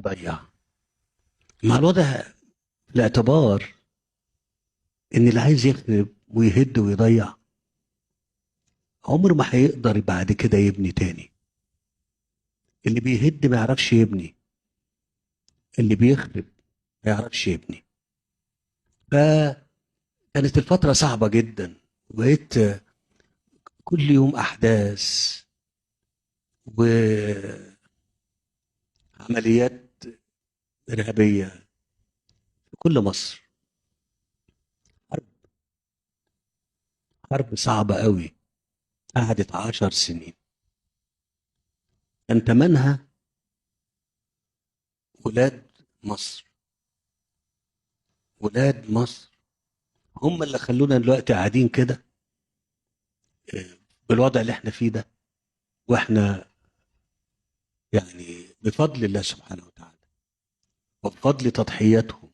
ضيع. مع الوضع في الاعتبار ان اللي عايز يخرب ويهد ويضيع عمره ما هيقدر بعد كده يبني تاني. اللي بيهد ما يعرفش يبني، اللي بيخرب ما يعرفش يبني. فكانت الفترة صعبة جدا، وبقيت كل يوم أحداث وعمليات إرهابية في كل مصر. حرب، حرب صعبة قوي، قعدت 10 سنين، كان تمنها ولاد مصر. ولاد مصر هم اللي خلونا دلوقتي قاعدين كده بالوضع اللي احنا فيه ده. واحنا يعني بفضل الله سبحانه وتعالى وبفضل تضحياتهم،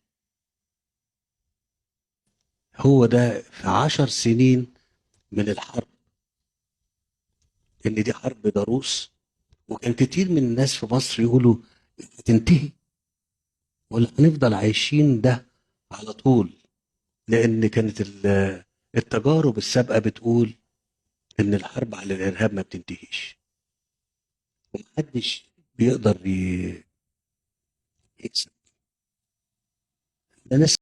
هو ده في 10 سنين من الحرب. ان دي حرب ضروس، وكان كتير من الناس في مصر يقولوا هتنتهي ولا هنفضل عايشين ده على طول. لان كانت التجارب السابقة بتقول ان الحرب على الارهاب ما بتنتهيش، ومحدش بيقدر يكسب. ده ناس